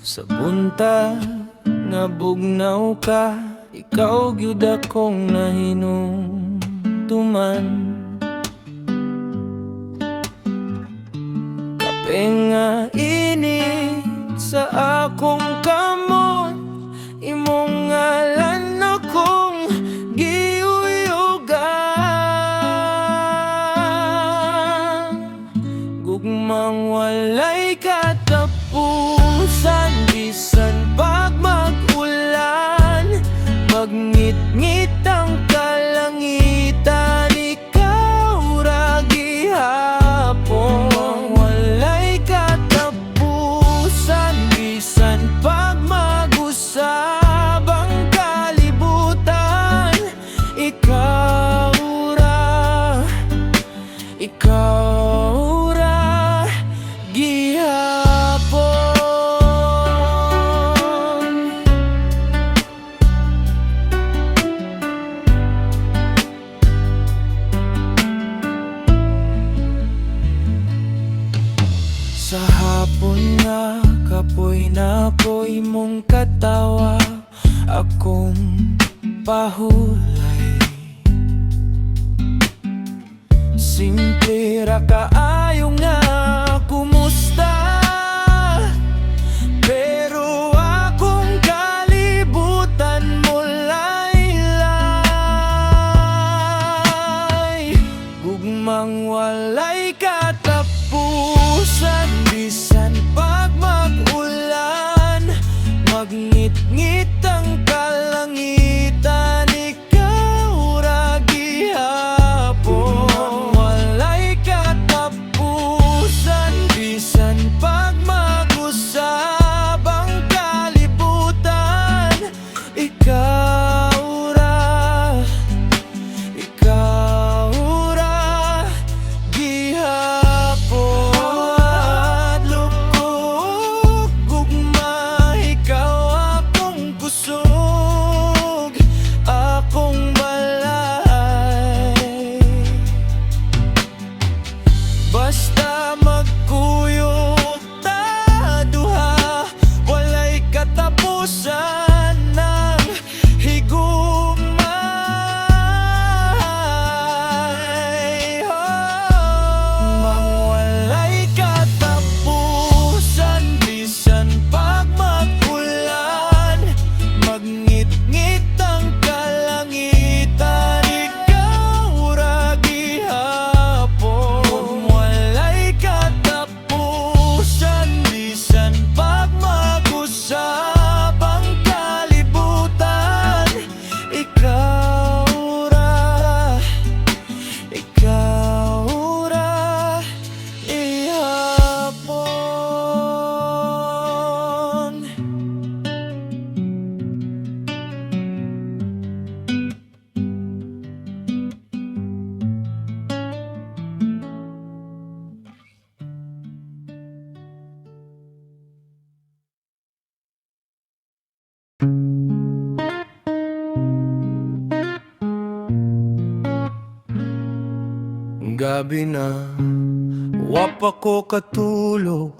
Sa buntag nga bugnaw ka, ikaw gyud akong nahinumduman. Kape nga init sa akong kamot, imong ngalan akong giuyugan. Gugmang walay katapusan, bisan pag mag-ulan, magngit-ngit ang kalangitan, ikaw ra gihapon. Walay katapusan, bisan pag mag-usab ang kalibutan, ikaw ra gihapon. Sa hapon nga kapoy na ko imong katawa, akong pahulay. Simple ra kaayo nga kumusta, pero akong kalibutan mo laylay. Gugmang walay katapusan, bisan pag mag-ulan, magngit-ngit ang kalangitan, ikaw ra gihapon. Walay katapusan, bisan pag mag-usab ang kalibutan, ikaw ra gihapon. Lukok gugma, ikaw akong kusog, akong balay. Basta magkuyog ta duha, walay katapusan ng higugmay. Mang walay katapusan, bisan pag mag-ulan, magngit-ngit ang kalangitan, ikaw ra gihapon. Walay katapusan, bisan pag mag-usab ang kalibutan, ikaw ra ihapon. Gabi na, wapa ko katulog,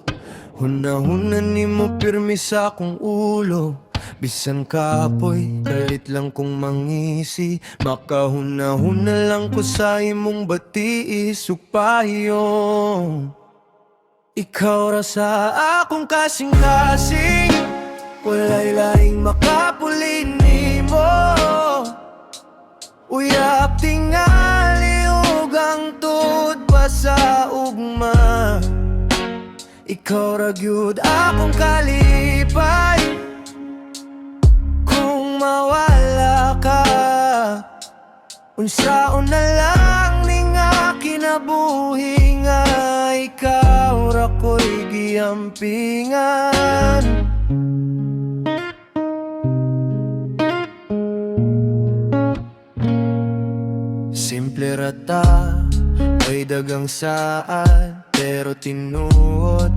huna-huna nimo pirmi sa akong ulo. Bisan kapoy, kalit lang kong mangisi, makahuna-huna lang ko sa imong batiis ug payong. Ikaw ra sa akong kasing-kasing, walay laing makapulin nimo. Uyap tingali ug ang tuod pa sa ugma, ikaw ra gyud akong kalipay. Kung mawala ka, unsaon na lang ning kinabuhi nga, ikaw ra ko'y giampingan. Simple rata, ay dagang saan, pero tinuod,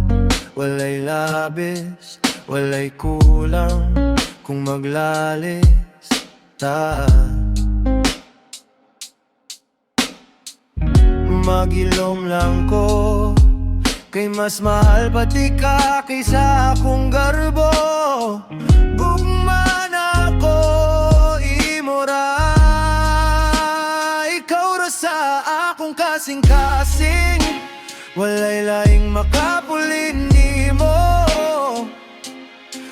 walay labis, walay kulang, kung maglalis ta. Magilom lang ko, Kay mas mahal pati ka kaysa akong garbo. Gugma na ako, imora. Ikaw ra sa akong kasing-kasing, walay laing makapulin nimo.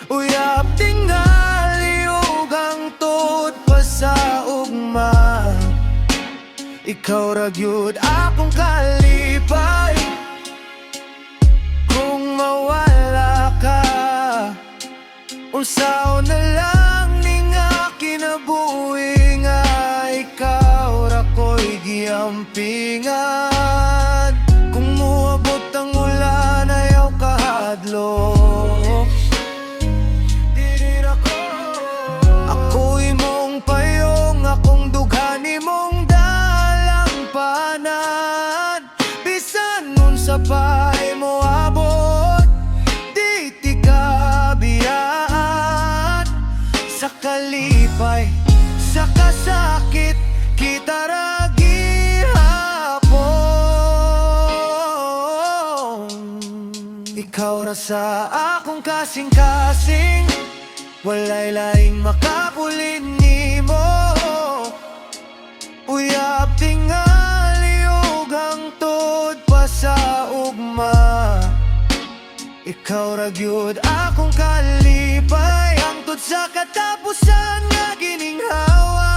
Uyap tingali ug hangtod pa sa ugma. Ikaw ra gyud akong kalipay. Kung mawala ka, unsaon na lang ning kinabuhi nga ikaw ra ko'y giampingan. Kung muabot ang ulan ayaw kahadlok, dili ra ko. Ako'y mong payong, akong dughan imong dalampanan. Bisan nun sa pay mo abot, di ti ka biyaan. Sa kalipay, sa kasakit, kita ra gihapon. Ikaw ra sa akong kasing-kasing, walay laing makapulin nimo. Uyap tingali ug hangtod pa sa ugma. Ikaw ra gyud akong kalipay, hangtod sa katapusan nga gininghawa.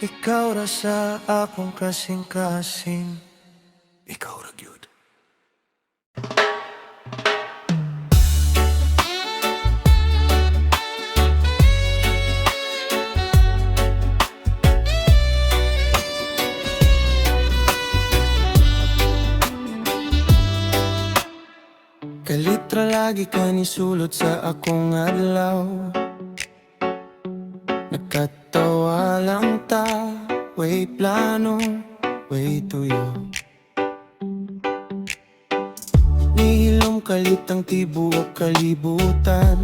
Ikaw ra sa akong kasing-kasing, ikaw ra gyud. Kalitra lagi ka nisulot sa akong adlaw. Nagkatawa lang ta, way plano, way tuyo. Nihilom kalitang tibuok kalibutan.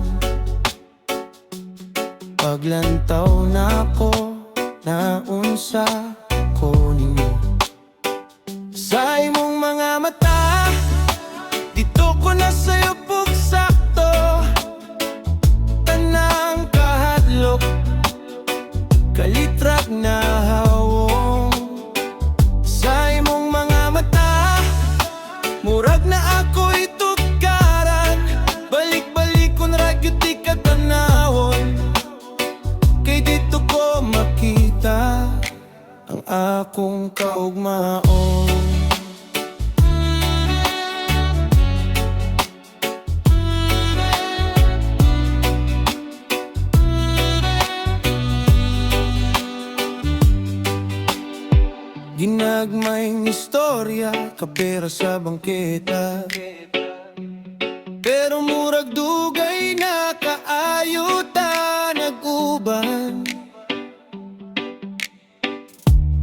Paglantaw na ako, naunsa ko ninyo. Sa imong mga mata, dito ko na sa'yo pugsakto. Tanang kahadlok, kalitrak na hawong. Sa imong mga mata, murag na ako'y tukaran. Balik-balik kung ragyot di ka tanawon. Kay dito ko makita ang akong kaugmaon. Ginagmayng istorya, kapera sa bangketa. Pero murag dugay na kaayuta nag-uban.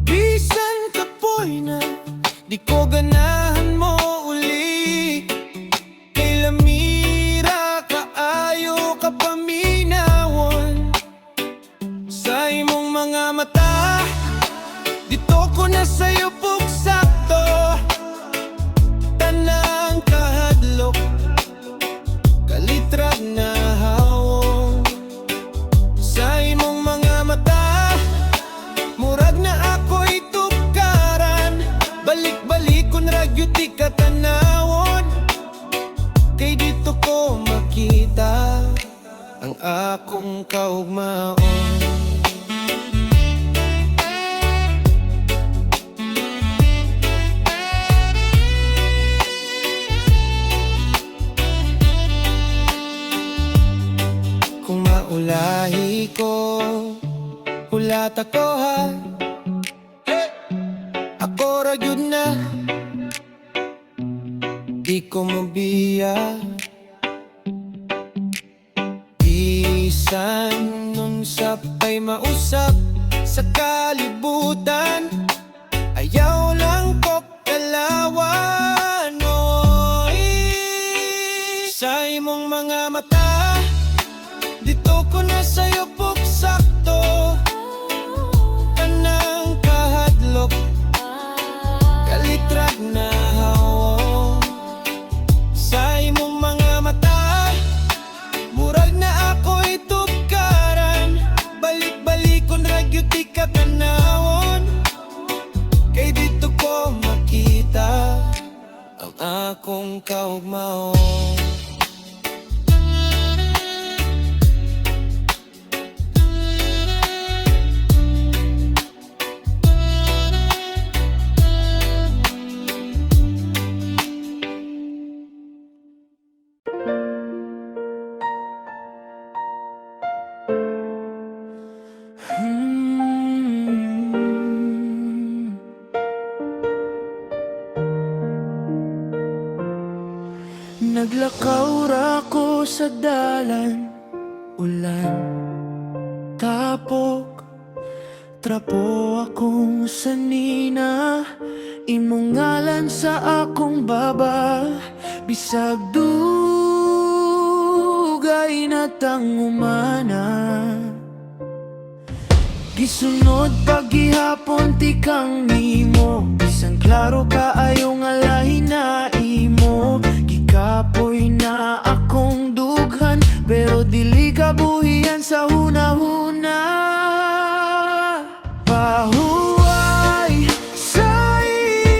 Bisan kapoy na, di ko ganahan mo uli. Kay lamira kaayo ka paminawon. Sa imong mga mata, dito ko na sa'yo pugsakto. Tanang kahadlok, kalitrag na hawong. Sa imong mga mata, murag na ako'y tukaran. Balik-balik kung ragyot di ka tanawon. Kay dito ko makita ang akong kaugmaon. Kung maulahi ko, hulat ako ha. Ako ra gyud na, di ko mabiya. Bisan nun sapay mausap sa kalibutan, ayaw lang ko kalawan. Oy, sa imong mga mata, dito ko na sa'yo pugsakto. kaugmao. Naglakaw ra ko sa dalan, ulan, tapok, trapo akong sanina. Imong ngalan sa akong baba, bisag dugay na tangumana. Gisunod paghihapon ti kang nimo, bisan klaro kaayo nga lahi na imo. Gikapoy na akong dughan, pero dili kabuhian sa hunahuna. Pahuway sa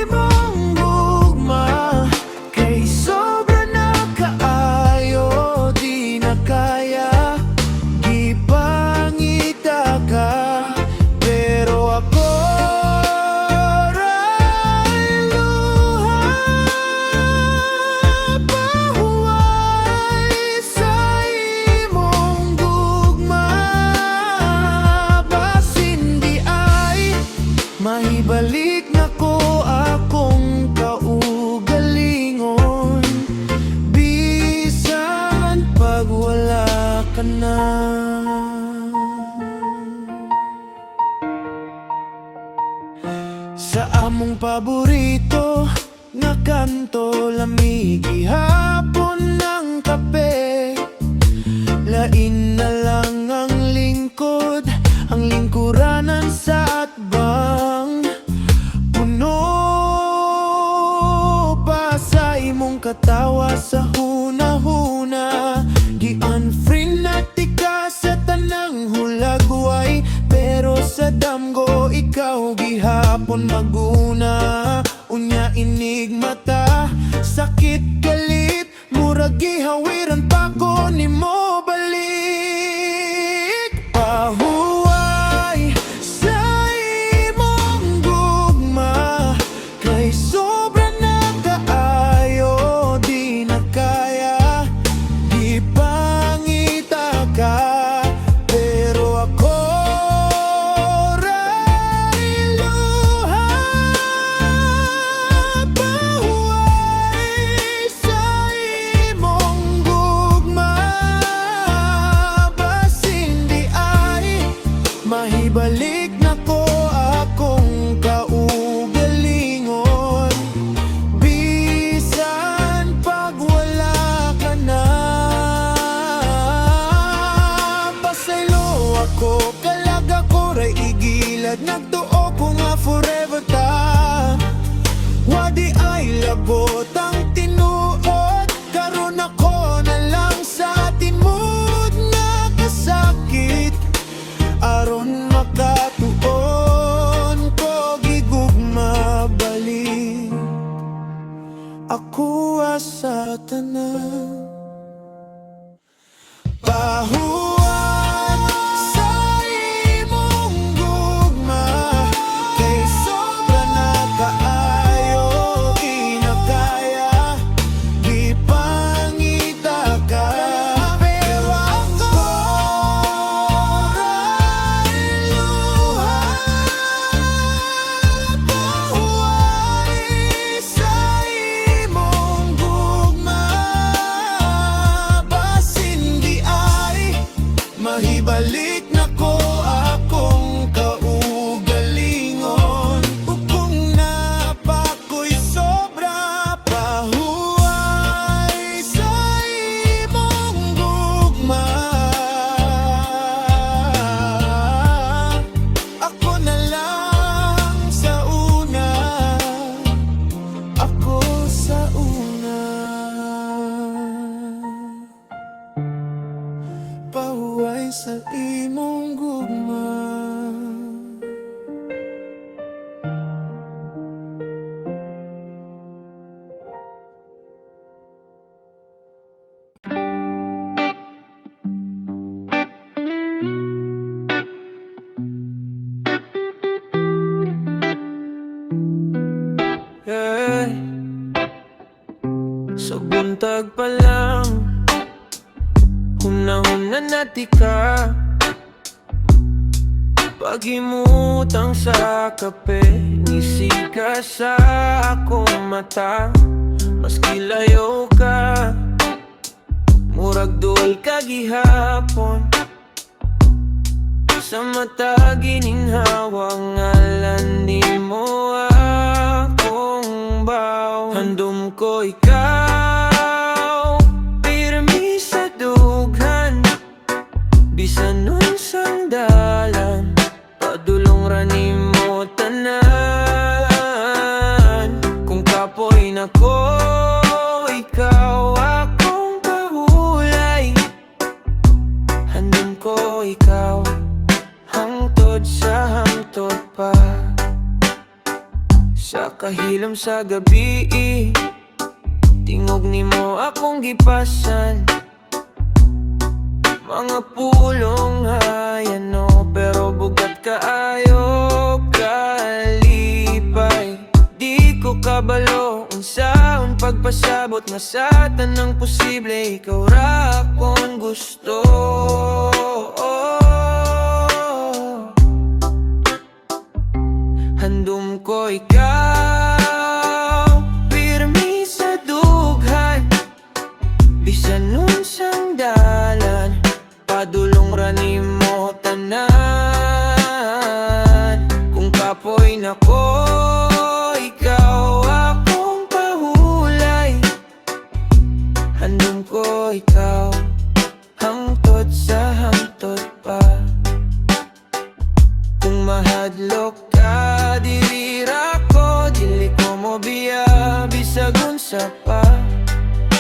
imong gugma, kay sobra na kaayo, di na kaya gipangita ka. Mahibalik na ko akong kaugalingon, bisan pag wala ka na. Sa among paborito nga kanto, lamig gihapon ng kape. Lain na lang ang lingkod, ang lingkuranan sa atbang. Puno pa sa imong katawa sa hunahuna. Gi-unfriend na tika sa tanang hulagway, pero sa damgo ikaw gihapon maguna. Unya inig mata, sakit galit, murag gihawiran pa ko nimo balik. Pahuway sa imong gugma, kay sobra na kaayo, di na kaya gipangita ka. Pero ako ray luha. Pahuway sa imong gugma, basin di ay mahibalik na ko akong kaugalingon, bisan pag wala ka na. Pasaylo ako, kalaga ko ray igilad, nagtuo ko nga forever ta. Wadi ay labot ang tinuod, karon ako na lang sa timud na kasakit. Aron makatuon ko gigugma balik, ako sa tanan. Pahuway sa imong gugma, kay sobra na kaayo, di na kaya Sa buntag pa lang, hunahuna na di ka pagimutang sa kape, ngisi ka sa akong mata. Maski layo ka, murag duol ka gihapon. Sa mata gininhawa, ngalan ni mo akong baw. Handom ko ikaw, pirmi sa dughan, bisan nun sandalan, padulong ra nimo tanan. Kung kapoy nako, ikaw akong kahulay. Handom ko ikaw, hangtod sa hangtod pa. Sa kahilom sa gabi, tingog nimo akong gipasan. Mga pulong hayano, pero bugat kaayo kalipay. Di ko kabalo unsaon pagpasabot nga sa tanang posible, ikaw ra akong gusto. Handom ko ikaw, pirmi sa dughan, bisan nun sandalan, padulong ra nimo tanan. Kung kapoy nako, ikaw akong pahulay. Handom ko ikaw, hangtod sa hangtod pa. Kung mahadlok ka, dili ra ko, dili ko mo biya, bisag unsa pa.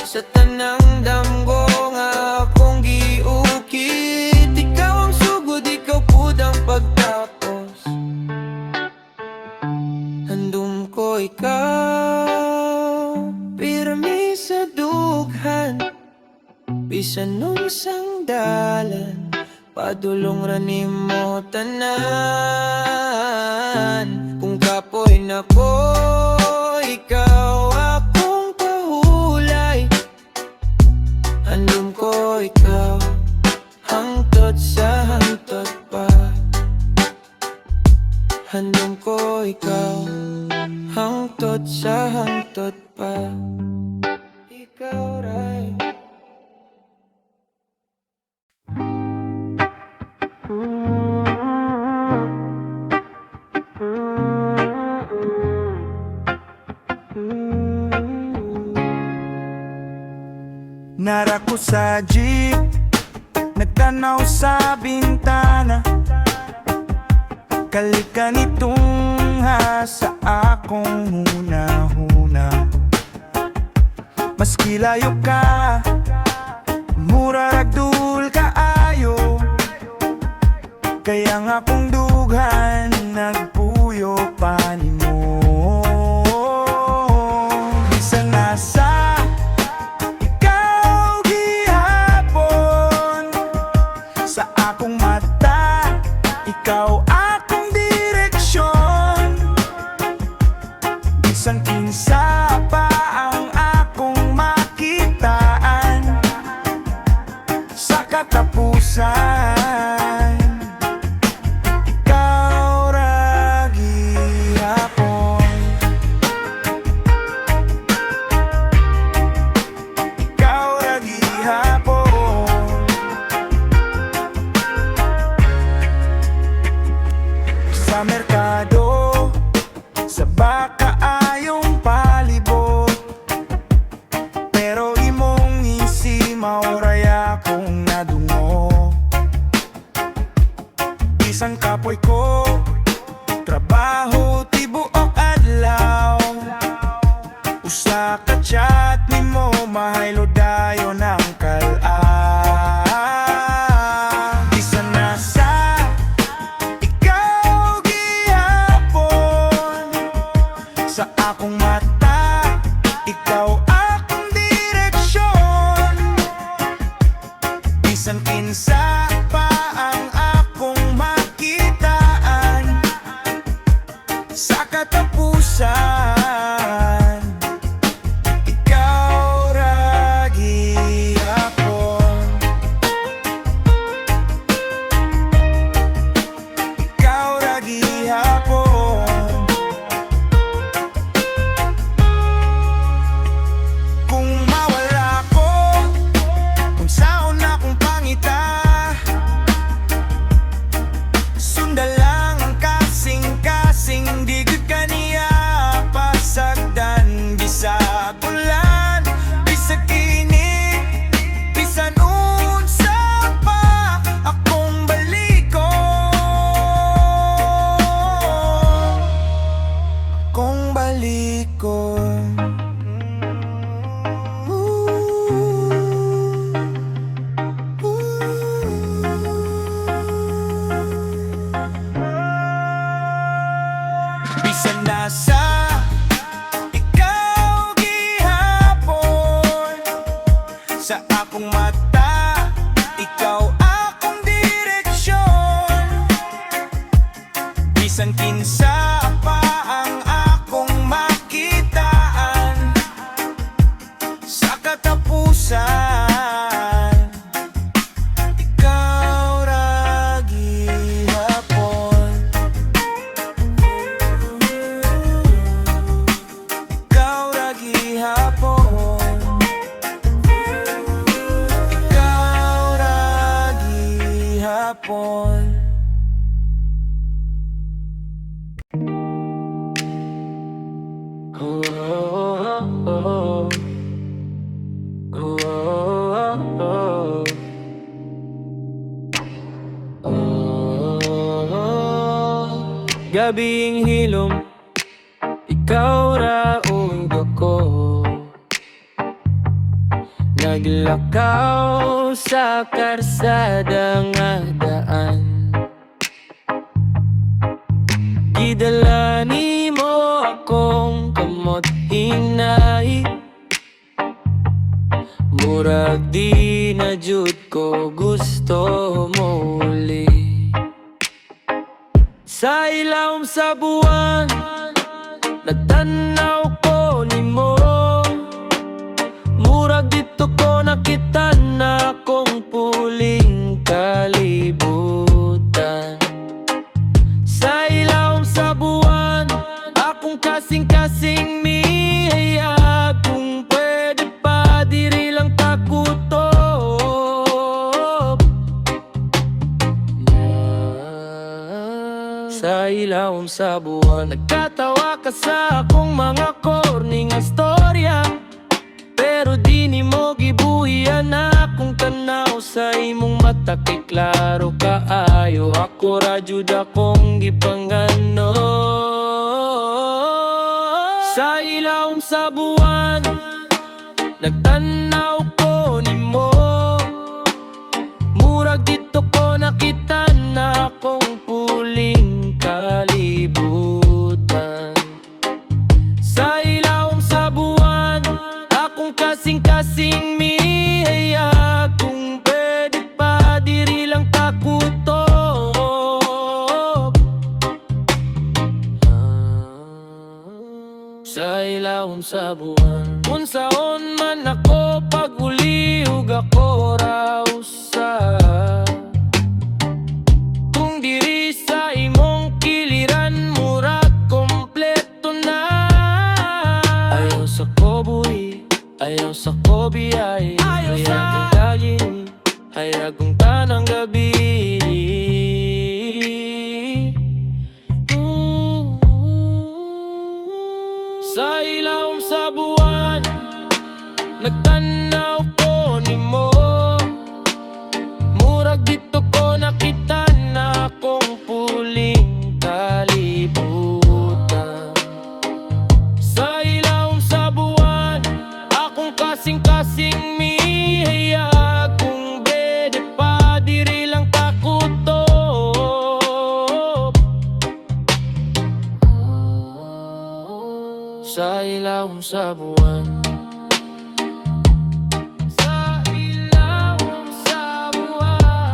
Sa tanang damgo nga akong giukit, ikaw ang sugod, ikaw pud ang pagtapos. Handom ko ikaw, pirmi sa dughan, bisan nun sandalan, padulong ra nimo tanan. Kung kapoy nako, ikaw akong pahulay. Handom ko ikaw, hangtod sa hangtod pa. Handom ko ikaw, hangtod sa hangtod pa. Ikaw ray. Nara ko sa jeep, nagtanaw sa bintana, kalikan itong sa akong huna-huna. Maski layo ka, mura ragdul kaayo, kaya nga kung dughan nagpuyo pa nimo. Bisan nasa ikaw gihapon, sa akong mata ikaw akong direksyon. Bisan kinsa pa ang akong makitaan, sa katapusan ikaw ra gihapon. Ikaw ra gihapon. Sa merkado, sa baka ayong palibot, pero imong isi mauray akong nadungo. Bisan kapoy ko, trabaho tibuok adlaw, usa ka chat nimo mahaylo dayon ang kal-a. Bisan nasa ikaw gihapon, sa akong mata ikaw akong direksyon. Bisan kinsa pa ang akong makitaan, sa katapusan ikaw ra Bisan nasa ikaw gihapon, sa akong mata ikaw akong direksyon. Bisan kinsa pa ang akong makitaan, sa katapusan ikaw ra gihapon. Ikaw ra gihapon. Ikaw ra gihapon. Oh, oh, oh, oh, oh, oh, oh. Gabing hilom, ikaw ra ug ako, naglakaw sa karsada nga daan. Gidala nimo akong kamot hinay, murag di na jud ko gusto mo uli. Sa ilawom sa buwan natanaw ko nimo, murag dito ko nakita na akong puling kalibutan. Sa ilawom sa buwan akong kasing-kasing mihayag, kung pwede pa diri lang takutob. Sa ilawom sa buwan nagkatawa ka sa akong mga corny nga storya, pero di ni mo gibuhian akong tanaw. Sa imong mata kay klaro kaayo, ako ra jud akong gipangano. Sa ilawom sa buwan nagtanaw ko nimo, murag dito ko nakita na akong puling kalibutan. Sa ilawom sa buwan akong kasing-kasing mihayag, kung pwede pa diri lang takutob. Sa ilawom sa buwan unsaon man ako pag uliog ako raw sa, kung diri sa imong kiliran murag kompleto na. Ayaw sa koboy, ayaw sa kobiyay, ayaw sa daging, hayag kong tanang gabi. Sa ilawom sa buwan nagtanaw ko nimo, murag dito ko nakita na akong puling kalibutan. Sa ilawom sa buwan akong kasing-kasing mihayag, kung pwede pa diri lang takutob. Sa ilawom sa buwan, sa ilawom sa buwan.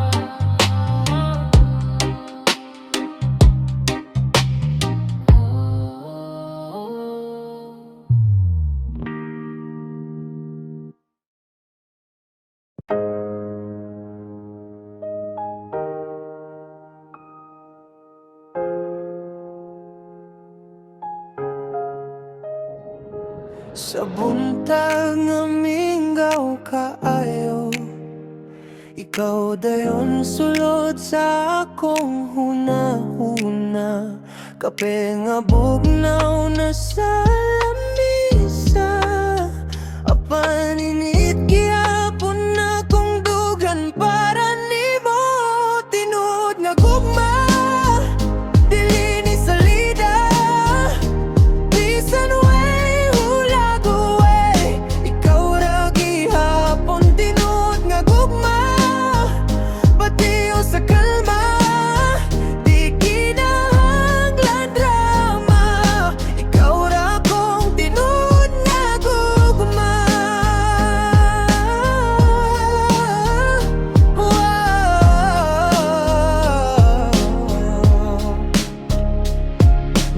Sa buntag nga minggaw kaayo, ikaw dayon sulod sa akong hunahuna. Kape nga bugnaw na sa lamisa, apaninit gyapon na kong dugan para nimo. Tinud nga gugma dili ni salida, bisan way hulag uway. Ikaw ra gihapon tinud nga gugma, pati o sa kalma, di kinahanglan drama.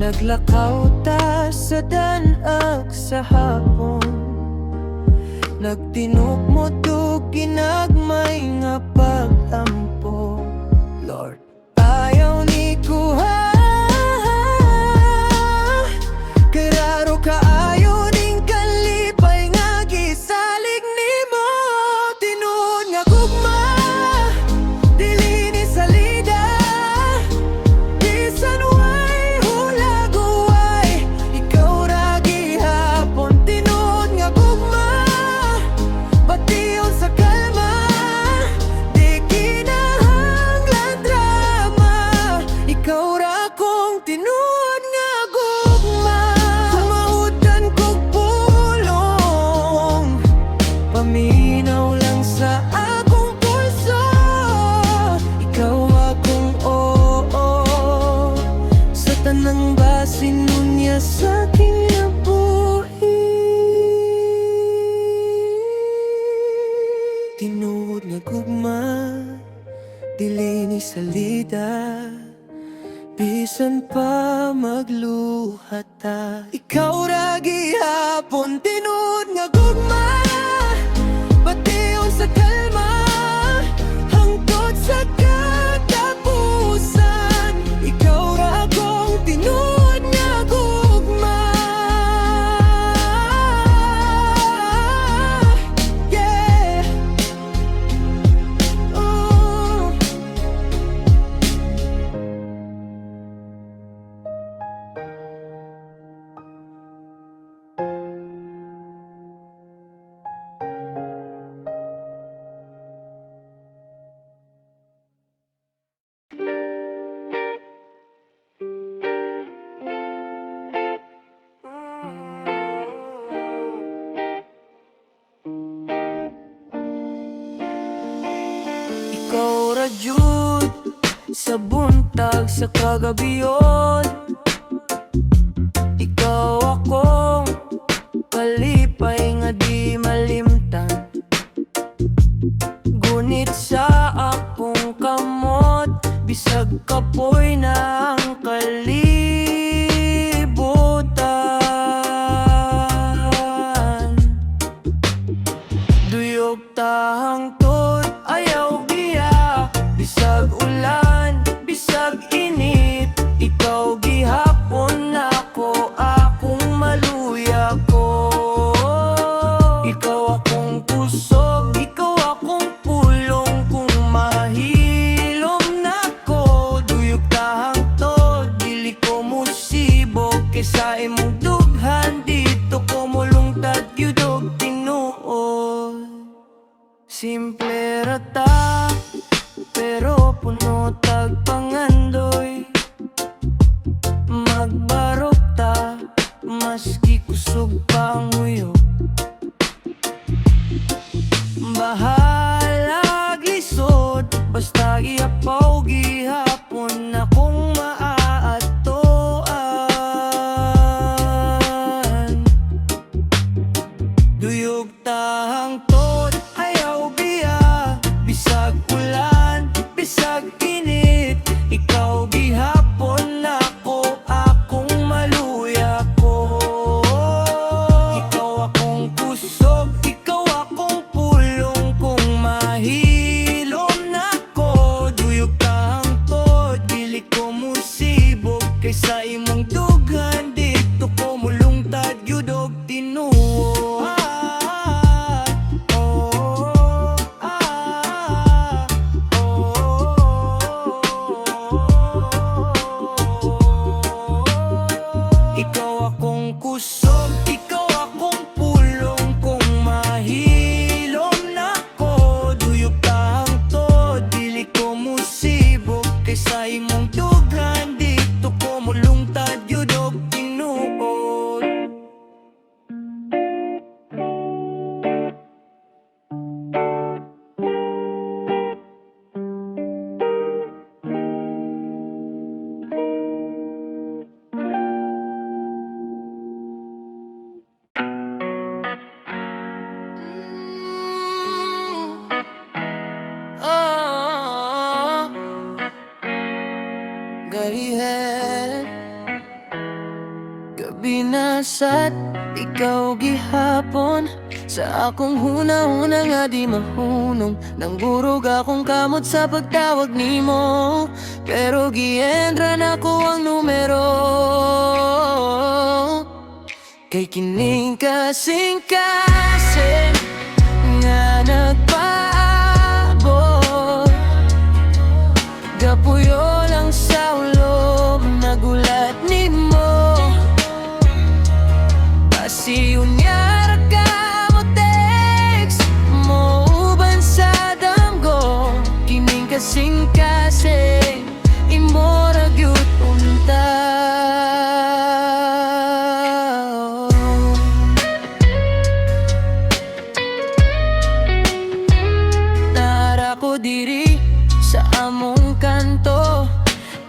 Naglakaw ta sa danag sa hapon, nagtinok mo to ginagmay nga pag-ampo. Lord, ayaw ni kuha, kararo ka ayaw ning kalipay nga gisalig nimo. Tinuod nga gugma, dili ni salida, bisan way hulaguay, ikaw ra gihapon. Tinuod nga gugma, batiyon sa kalma, di kinahanglan drama, ikaw ra kong tinuod nga gugma. Sumautan kog pulong, paminaw lang sa akong pulso, ikaw akong oo, sa tanang basin nunya sa aking nabuhi. Tinuod nga gugma, dili ni salida, bisan pa magluha ta, ikaw ra gihapon. Tinuod nga gugma, batiyon sa kalma, hangtod sa katapusan, ikaw ra akong tinuod nga gugma. Yeah. Oh. Ikaw ra jud sa buntag sa kagabiyon, ikaw akong kalipay nga di malimtan. Gunit sa akong kamot, bisag kapoy na ang kalibutan. Duyog tahang tod, ayaw biya, bisag ulan, bisag init, ikaw gihapon ako, akong maluya ko. Ikaw akong kusog, ikaw akong pulong, kung mahilom na ko. Duyog tahang tod, dili ko musibog, kesa imong dughan, dito ko mulungtad yudog tinuod. Simple rata, pero puno tag pangandoy. Magbarok ta, maski kusog pa ang huyog. Bahalag lisod, basta gihapaw gihapon akong maaatoan. Duyog tahang tod, ayaw biya, bisag ulan, bisag init, ikaw gihapon ako, akong maluya ko. Gabi na sad, ikaw gihapon. Sa akong huna-huna nga di mahunong. Nanggurog akong kamot sa pagtawag nimo, pero giendra na ko ang numero. Kay kining kasing-kasing nga nagpaabot. Gapuyo lang sa ulo, nagulat nimo. Pasiunyar ka mo text mo uban sa damgo. Kining kasing-kasing imo ra gyud unta. Nara ko diri sa among kanto,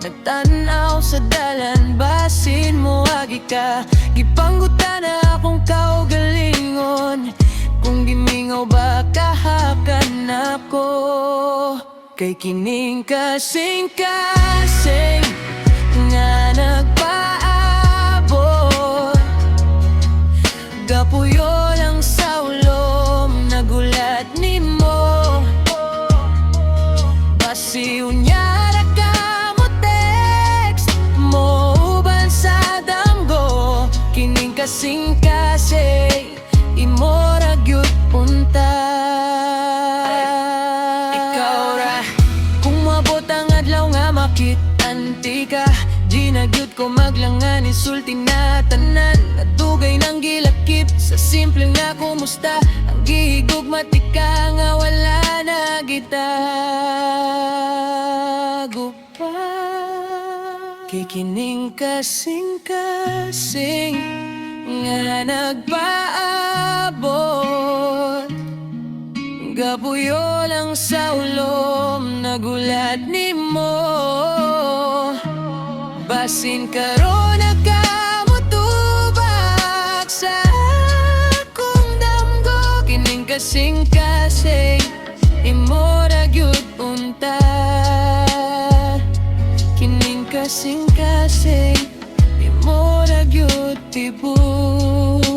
nagtanaw sa dalan, basin mo agi ka. Gipanggutan na akong kaugalingon, kung gimingaw ba kahakan ako. Kay kining kasing-kasing nga nagpaabot. Gapuyo lang sa ulom, nagulat nimo. Pasiunyara ka mo text mo uban sa damgo. Kining kasing-kasing imo ra gyud unta. Ikaw ra kung mabot ang adlaw nga makit-anti ka, di na gyud ko maglangan, isulti na tanan. Nadugay nang gilakip sa simpleng na kumusta. Ang gihigugmati ka nga wala na gitago pa. Kay kining kasing-kasing nga nagpaabot. Gabuyo lang sa ulom, nagulat nimo. Basin karon nakamutubak sa akong damgo. Kining kasing-kasing imo ra gyud unta. Kining kasing-kasing imo ra gyud tibuok.